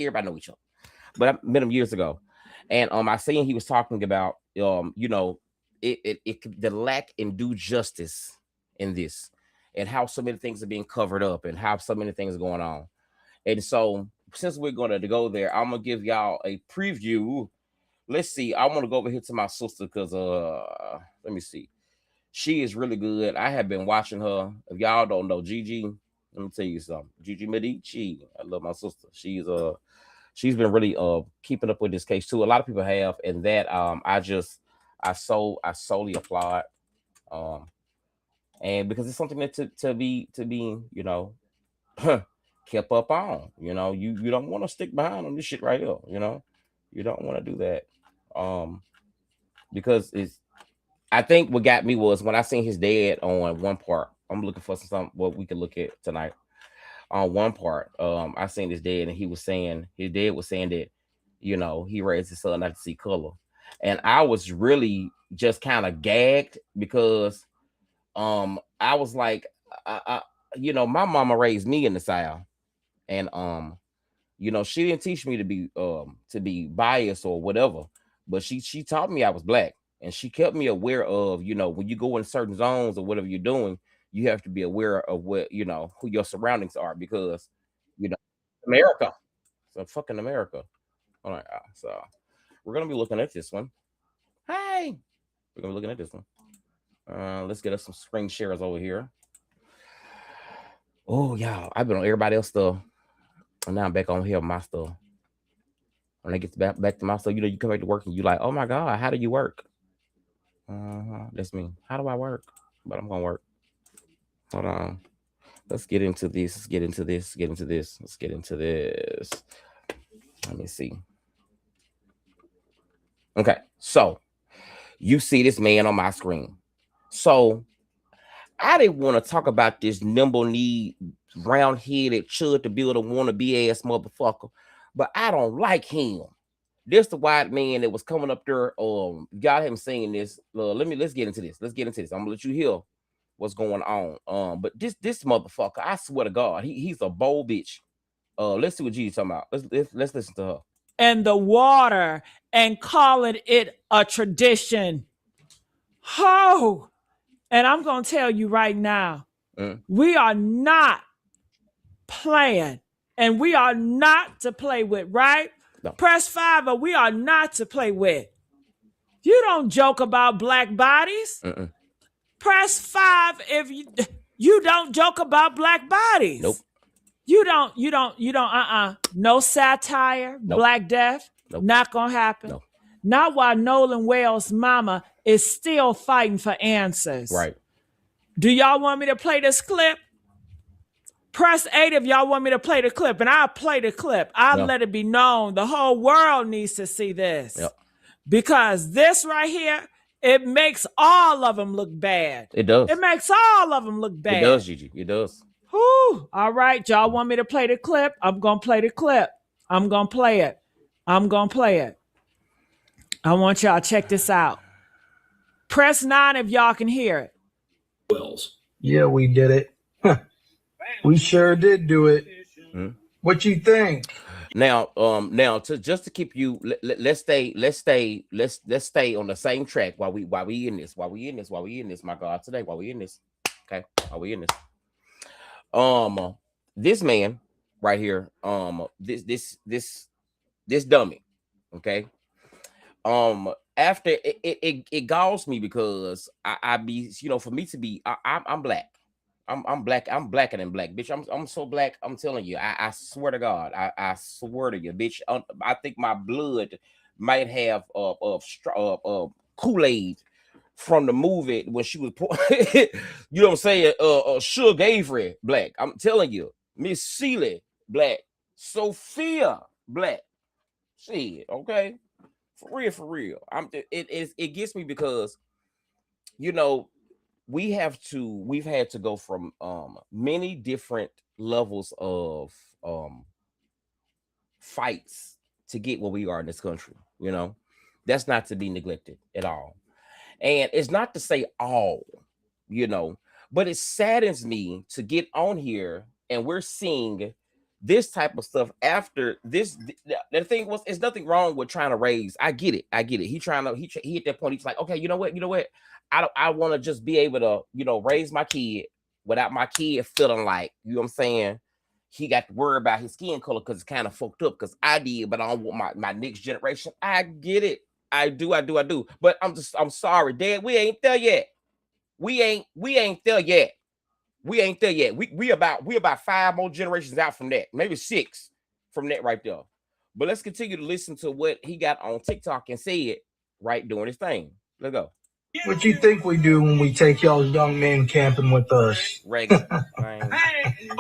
everybody know each other. But I met him years ago, and I seen he was talking about the lack in due justice in this, and how so many things are being covered up, and how so many things are going on. And so, since we're going to go there, I'm gonna give y'all a preview. Let's see. I want to go over here to my sister because let me see. She is really good. I have been watching her. If y'all don't know Gigi, let me tell you something. Gigi Medici. I love my sister. She's been really keeping up with this case too. A lot of people have, and that I solely applaud. Um and because it's something that to be kept up on. You don't want to stick behind on this shit right here. You don't want to do that. Because it's I think what got me was when I seen his dad on one part. I'm looking for some what we can look at tonight. On one part, I seen his dad, and his dad was saying that, he raised his son not to see color. And I was really just kind of gagged because I was like, my mama raised me in the South, and she didn't teach me to be biased or whatever, but she taught me I was black, and she kept me aware of, when you go in certain zones or whatever you're doing, you have to be aware of what, who your surroundings are, because, you know, America. So fucking America. All right. So we're gonna be looking at this one. Hey, we're gonna be looking at this one. Let's get us some screen shares over here. Oh, y'all, I've been on everybody else's stuff, and now I'm back on here with my stuff. When I get back to my stuff, you come back to work and you like, oh my God, how do you work? That's me. How do I work? But I'm gonna work. Hold on. Let's get into this. Let's get into this. Let's get into this. Let me see. Okay, so you see this man on my screen. So I didn't want to talk about this nimble-kneed, round-headed, chud to build a wannabe ass motherfucker, but I don't like him. This the white man that was coming up there. Got him saying this. Let's get into this. I'm gonna let you hear what's going on. But this motherfucker, I swear to God, he's a bold bitch. Let's see what G's talking about. Let's listen to her. And the water and calling it a tradition. Oh, and I'm gonna tell you right now, we are not playing, and we are not to play with, right? No. Press 5, or we are not to play with. You don't joke about black bodies. Press 5 if you don't joke about black bodies. Nope. You don't. No satire, nope. Black death, nope. Not gonna happen. Nope. Not while Nolan Wells' mama is still fighting for answers. Right. Do y'all want me to play this clip? Press 8 if y'all want me to play the clip, and I'll play the clip. I'll let it be known. The whole world needs to see this. Yep. Because this right here, it makes all of them look bad. It does. It makes all of them look bad. It does, Gigi. It does. Whew. All right, y'all want me to play the clip? I'm going to play the clip. I'm going to play it. I want y'all to check this out. Press 9 if y'all can hear it. Wells. Yeah, we did it. We sure did do it. What you think? Now just to keep you, let's stay on the same track while we in this, my God, today, while we in this. Okay, while we in this. This man right here, this dummy, okay. After it galls me because I be, for me to be, I'm black. I'm black. I'm blacker than black, bitch. I'm so black. I'm telling you. I swear to God. I swear to you, bitch. I think my blood might have Kool-Aid from the movie when she was, you know what I'm saying? Suge Avery black. I'm telling you, Miss Seeley black, Sophia black. Shit, okay, for real. It gets me because, we've had to go from many different levels of fights to get where we are in this country. That's not to be neglected at all. And it's not to say all, but it saddens me to get on here and we're seeing this type of stuff after this. The thing was, it's nothing wrong with trying to raise. I get it. He trying to he hit that point. He's like, okay, you know what? I want to just be able to raise my kid without my kid feeling like, you know what I'm saying, he got to worry about his skin color because it's kind of fucked up because I did, but I don't want my next generation. I get it. I do. But I'm sorry, Dad. We ain't there yet. We ain't there yet. We ain't there yet. We about 5 more generations out from that, maybe 6 from that right there. But let's continue to listen to what he got on TikTok and said right doing his thing. Let's go. What you think we do when we take y'all young men camping with us? Regular.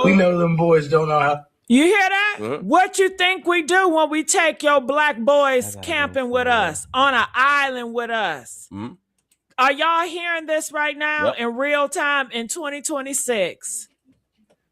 We know them boys don't know how. You hear that? Mm-hmm. What you think we do when we take your black boys camping with us on an island with us? Mm-hmm. Are y'all hearing this right now in real time in 2026?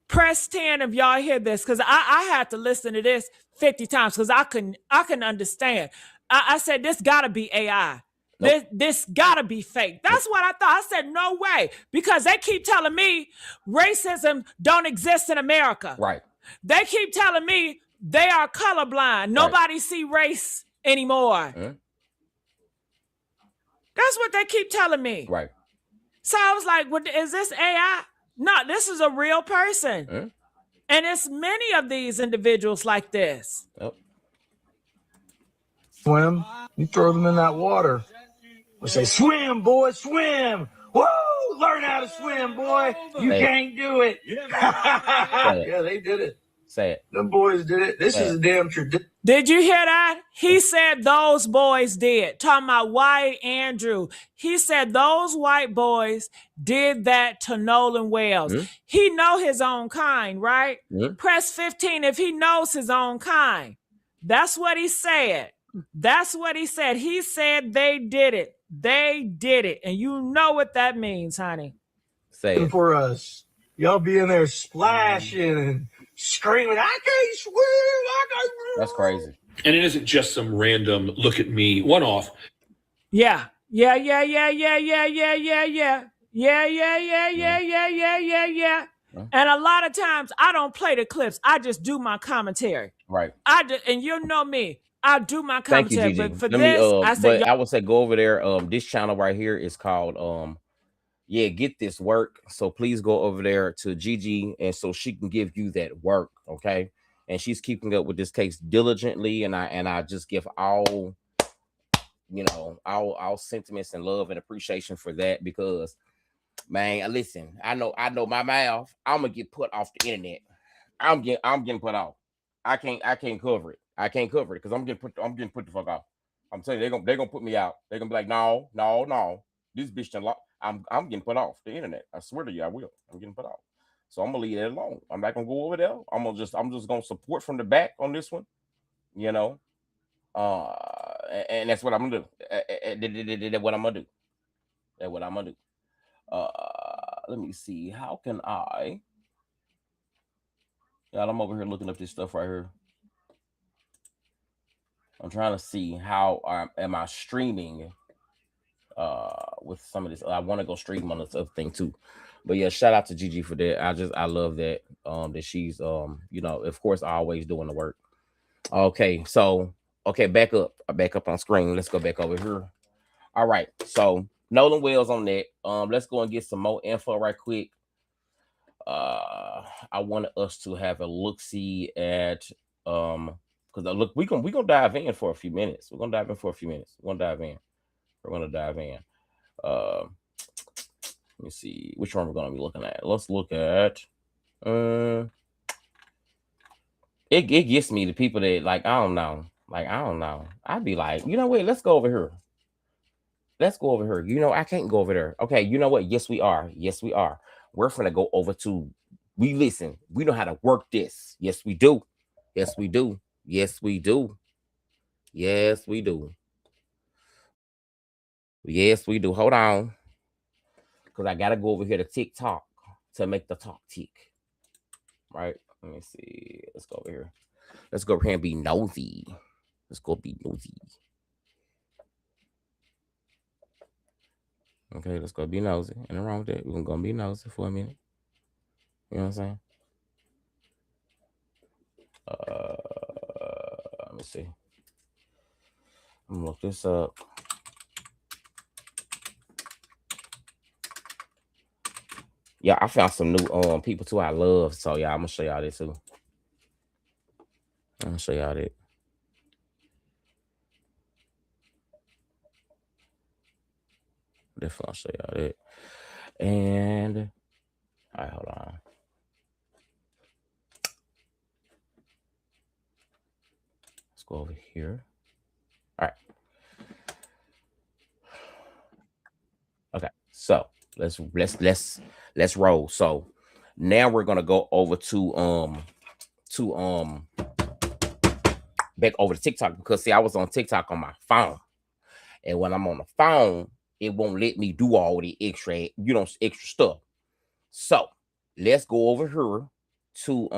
Press 10 if y'all hear this, because I had to listen to this 50 times because I couldn't understand. I said, this gotta be AI. Nope. This gotta be fake. That's what I thought. I said, no way, because they keep telling me racism don't exist in America. Right. They keep telling me they are colorblind. Nobody see race anymore. Mm-hmm. That's what they keep telling me. Right. So I was like, well, is this AI? No, this is a real person. Mm-hmm. And it's many of these individuals like this. Yep. Swim, you throw them in that water. We say, swim, boy, swim. Woo! Learn how to swim, boy. You can't do it. Yeah, they did it. Say it. Them boys did it. This is a damn tradition. Did you hear that? He said those boys did. Talking about White Andrew. He said those white boys did that to Nolan Wells. Mm-hmm. He know his own kind, right? Mm-hmm. Press 15 if he knows his own kind. That's what he said. That's what he said. He said they did it. They did it. And you know what that means, honey. Say it. For us. Y'all be in there splashing and screaming, I can't swim, I can't swim. That's crazy. And it isn't just some random look at me one-off. Yeah. Yeah. And a lot of times I don't play the clips. I just do my commentary. Right. And you know me. I do my commentary. Thank you, Gigi. But for I said, I would say go over there. This channel right here is called Get This Work. So please go over there to Gigi, and so she can give you that work, okay? And she's keeping up with this case diligently, and I just give all sentiments and love and appreciation for that, because, man, listen, I know my mouth, I'm gonna get put off the internet. I'm getting put off. I can't cover it. I can't cover it because I'm getting put the fuck off. I'm telling you, they're gonna put me out. They're gonna be like, no, this bitch done lost. I'm getting put off the internet. I swear to you, I will. I'm getting put off. So I'm gonna leave that alone. I'm not gonna go over there. I'm just gonna support from the back on this one, and that's what I'm gonna do. That's what I'm gonna do. That's what I'm gonna do. Let me see. How can I? Y'all, I'm over here looking up this stuff right here. I'm trying to see how am I streaming with some of this. I want to go stream on this other thing too. But yeah, shout out to Gigi for that. I love that that she's of course always doing the work. Okay, so back up on screen. Let's go back over here. All right, so Nolan Wells on that. Let's go and get some more info right quick. I wanted us to have a look-see at because look, we're gonna dive in for a few minutes. We're gonna dive in. Let me see which one we're gonna be looking at. Let's look at it gets me the people that I don't know. I'd be like, you know what, let's go over here. I can't go over there. Okay, you know what? Yes, we are. We're gonna go over to we know how to work this. Yes, we do. Hold on. Because I gotta go over here to TikTok to make the talk tick. Right? Let me see. Let's go over here. Let's go over here and be nosy. Okay, let's go be nosy. Nothing wrong with that. We're gonna be nosy for a minute. You know what I'm saying? Let me see. I'm gonna look this up. Yeah, I found some new people too I love. So yeah, I'm gonna show y'all this too. I'm gonna show y'all that. Definitely I'll show y'all that. And all right, hold on. Let's go over here. All right. Okay, so let's roll. So now we're gonna go over to back over to TikTok, because see, I was on TikTok on my phone, and when I'm on the phone, it won't let me do all the extra stuff. So let's go over here to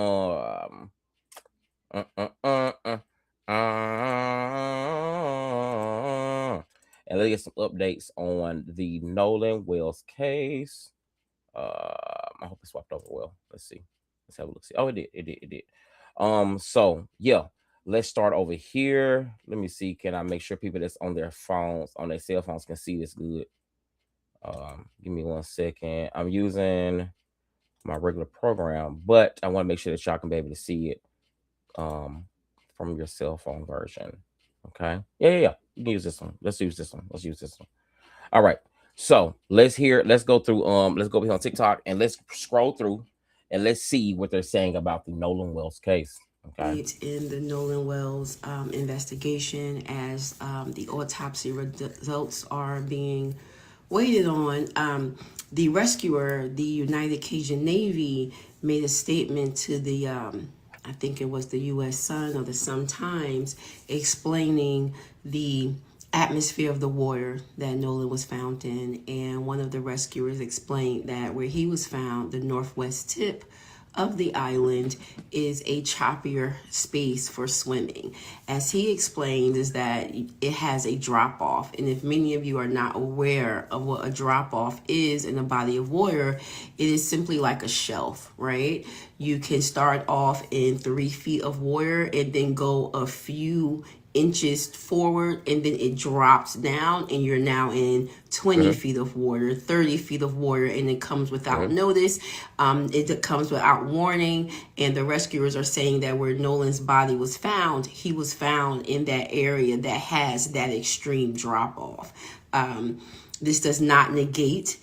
and let's get some updates on the Nolan Wells case. I hope it swapped over well. Let's see. Let's have a look. See. Oh, it did. So yeah, let's start over here. Let me see. Can I make sure people that's on their phones, on their cell phones, can see this good? Give me 1 second. I'm using my regular program, but I want to make sure that y'all can be able to see it from your cell phone version. Okay. Yeah. You can use this one. Let's use this one. All right. So let's go through let's go on TikTok and let's scroll through and let's see what they're saying about the Nolan Wells case. Okay. In the Nolan Wells investigation, as the autopsy results are being waited on, the rescuer, the United Cajun Navy, made a statement to the I think it was the U.S. Sun or the Sun Times, explaining the atmosphere of the water that Nolan was found in. And one of the rescuers explained that where he was found, the northwest tip of the island, is a choppier space for swimming. As he explained, is that it has a drop off. And if many of you are not aware of what a drop off is in a body of water, it is simply like a shelf, right? You can start off in 3 feet of water and then go a few inches forward, and then it drops down and you're now in 20 feet of water, 30 feet of water, and it comes without notice. It comes without warning. And the rescuers are saying that where Nolan's body was found, he was found in that area that has that extreme drop off. This does not negate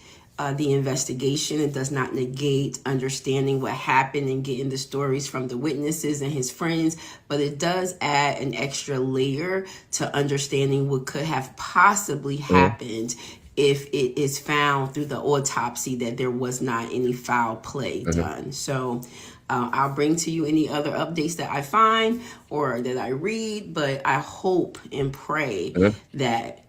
the investigation. It does not negate understanding what happened and getting the stories from the witnesses and his friends, but it does add an extra layer to understanding what could have possibly happened if it is found through the autopsy that there was not any foul play done. So I'll bring to you any other updates that I find or that I read, but I hope and pray that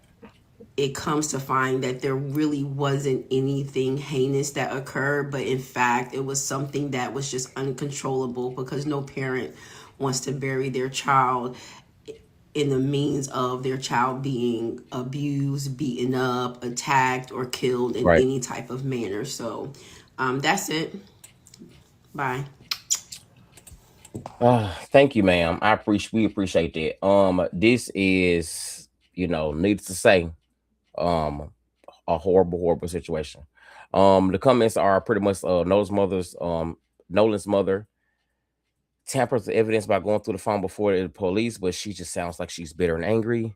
it comes to find that there really wasn't anything heinous that occurred, but in fact, it was something that was just uncontrollable, because no parent wants to bury their child in the means of their child being abused, beaten up, attacked, or killed in any type of manner. So that's it. Bye. Thank you, ma'am. We appreciate that. This is, needless to say, a horrible situation. The comments are pretty much Nolan's mother tampers the evidence by going through the phone before the police, but she just sounds like she's bitter and angry.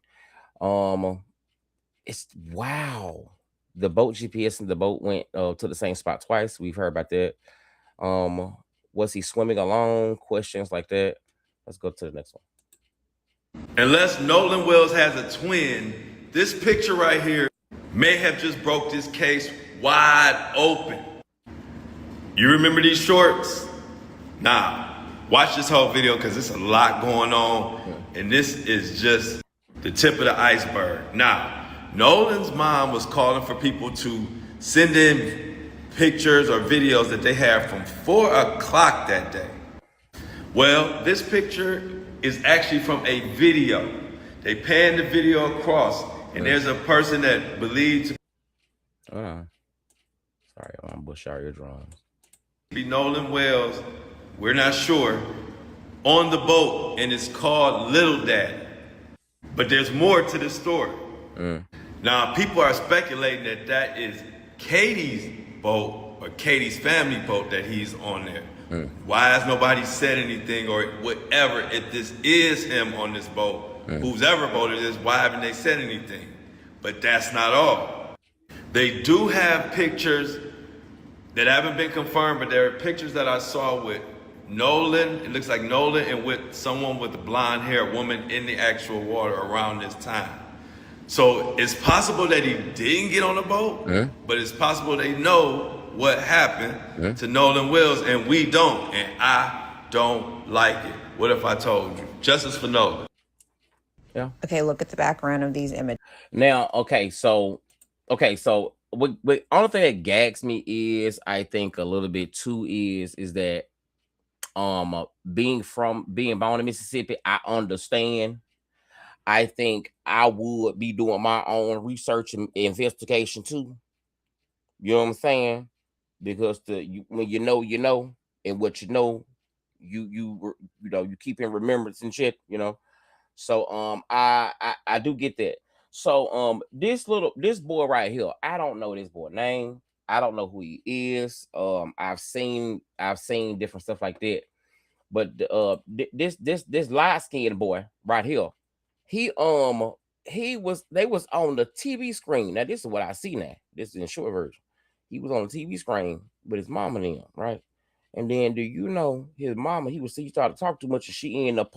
It's wow. The boat GPS and the boat went to the same spot twice. We've heard about that. Was he swimming alone? Questions like that. Let's go to the next one. Unless Nolan Wells has a twin, this picture right here may have just broke this case wide open. You remember these shorts? Nah, watch this whole video because there's a lot going on, and this is just the tip of the iceberg. Now, Nolan's mom was calling for people to send in pictures or videos that they have from 4 o'clock that day. Well, this picture is actually from a video. They panned the video across, and there's a person that believed Sorry, I'm bush out your drums. be Nolan Wells. We're not sure, on the boat, and it's called Little Daddy. But there's more to the story. Now, people are speculating that that is Katie's boat or Katie's family boat that he's on there. Why has nobody said anything or whatever? If this is him on this boat, whose ever boat it is, why haven't they said anything? But that's not all. They do have pictures that haven't been confirmed, but there are pictures that I saw with Nolan. It looks like Nolan and with someone with a blonde hair, woman in the actual water around this time. So it's possible that he didn't get on the boat, but it's possible they know what happened to Nolan Wells, and we don't, and I don't like it. What if I told you? Justice for Nolan. Yeah. Okay, look at the background of these images. Now, so what only thing that gags me is, I think a little bit too is that being born in Mississippi, I understand. I think I would be doing my own research and investigation too. You know what I'm saying? Because when you know, and what you know, you keep in remembrance and shit, you know. So I do get that. So this boy right here, I don't know this boy name. I don't know who he is. I've seen different stuff like that. But this light-skinned boy right here, they was on the TV screen. Now this is what I see now. This is in short version. He was on the TV screen with his mama and him, right? And then, do you know his mama? He started to talk too much, and she ended up,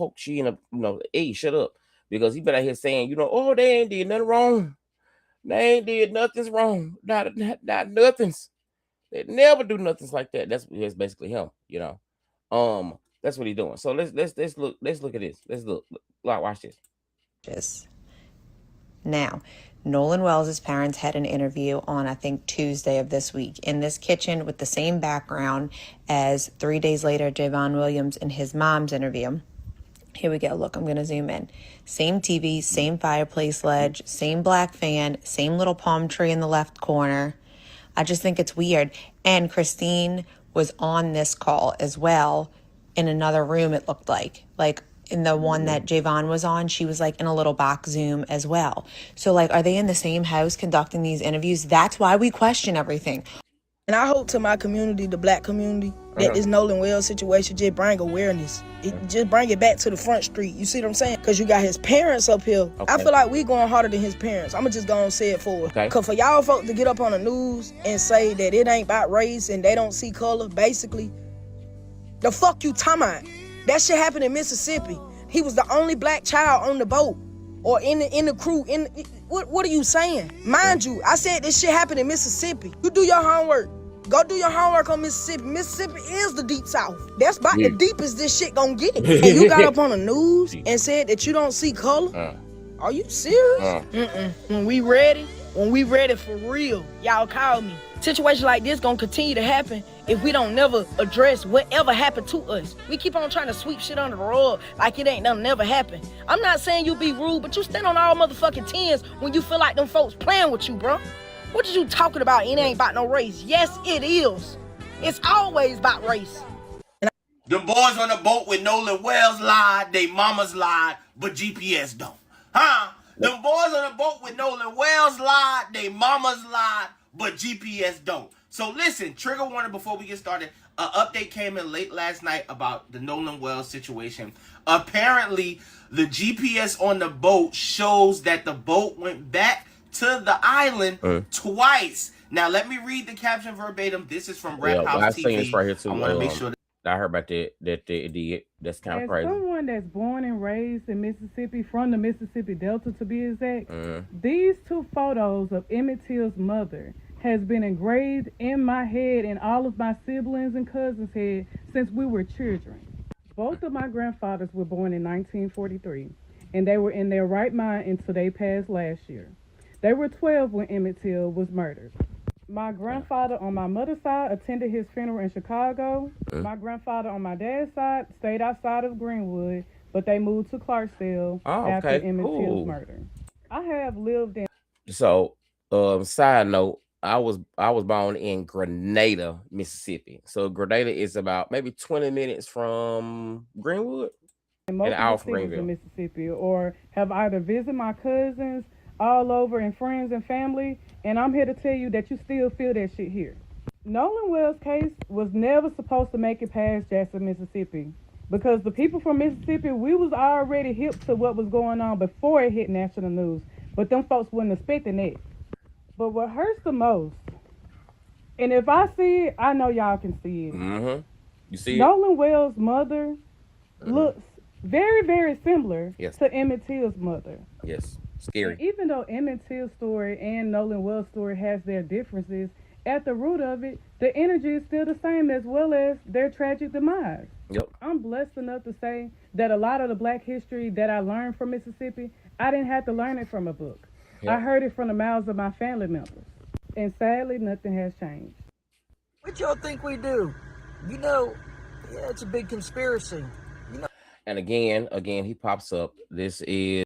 hey, shut up, because he been out here saying, oh, they ain't did nothing wrong. They ain't did nothing's wrong. Not nothing's. They never do nothing's like that. That's basically him, That's what he's doing. So let's look at this. Let's look. Watch this. Now, Nolan Wells' parents had an interview on, I think, Tuesday of this week in this kitchen with the same background as 3 days later, Javon Williams and his mom's interview. Here we go. Look, I'm going to zoom in. Same TV, same fireplace ledge, same black fan, same little palm tree in the left corner. I just think it's weird. And Christine was on this call as well in another room, it looked like in the one that Javon was on, she was like in a little box Zoom as well. So like, are they in the same house conducting these interviews? That's why we question everything. And I hope to my community, the black community, that this Nolan Wells situation just bring awareness. Just bring it back to the front street. You see what I'm saying? Because you got his parents up here. Okay. I feel like we going harder than his parents. I'm going to just go and say it for her. Because for y'all folks to get up on the news and say that it ain't about race and they don't see color, basically, the fuck you talking about? That shit happened in Mississippi. He was the only black child on the boat or in the crew. What are you saying? Mind you, I said this shit happened in Mississippi. You do your homework. Go do your homework on Mississippi. Mississippi is the deep south. That's about the deepest this shit gonna get. And you got up on the news and said that you don't see color? Are you serious? When we ready for real, y'all call me. Situations like this gonna continue to happen if we don't never address whatever happened to us. We keep on trying to sweep shit under the rug like it ain't nothing never happened. I'm not saying you be rude, but you stand on all motherfucking tens when you feel like them folks playing with you, bro. What is you talking about? It ain't about no race. Yes, it is. It's always about race. The boys on the boat with Nolan Wells lied, they mamas lied, but GPS don't. Huh? The boys on the boat with Nolan Wells lied, they mamas lied, but GPS don't. So listen, trigger warning before we get started. An update came in late last night about the Nolan Wells situation. Apparently, the GPS on the boat shows that the boat went back to the island twice. Now, let me read the caption verbatim. This is from Rap House TV. Seen this right here too. I want to make sure I heard about that they did. That's kind of crazy. As someone that's born and raised in Mississippi, from the Mississippi Delta to be exact, these two photos of Emmett Till's mother has been engraved in my head and all of my siblings and cousins' head since we were children. Both of my grandfathers were born in 1943, and they were in their right mind until they passed last year. They were 12 when Emmett Till was murdered. My grandfather on my mother's side attended his funeral in Chicago. My grandfather on my dad's side stayed outside of Greenwood, but they moved to Clarksdale after Emmett Till's murder. I have lived in... So, side note, I was born in Grenada, Mississippi. So Grenada is about maybe 20 minutes from Greenwood. In most of the cities in Mississippi, or have either visited my cousins all over and friends and family, and I'm here to tell you that you still feel that shit here. Nolan Wells' case was never supposed to make it past Jackson, Mississippi, because the people from Mississippi, we was already hip to what was going on before it hit national news, but them folks wasn't expecting it. But what hurts the most, and if I see it, I know y'all can see it. Mm-hmm. You see Nolan Wells' mother looks very, very similar to Emmett Till's mother. Yes, scary. And even though Emmett Till's story and Nolan Wells' story has their differences, at the root of it, the energy is still the same, as well as their tragic demise. Yep. I'm blessed enough to say that a lot of the Black history that I learned from Mississippi, I didn't have to learn it from a book. Yep. I heard it from the mouths of my family members. And sadly, nothing has changed. What y'all think we do? You know, yeah, it's a big conspiracy. You know. And again, he pops up. This is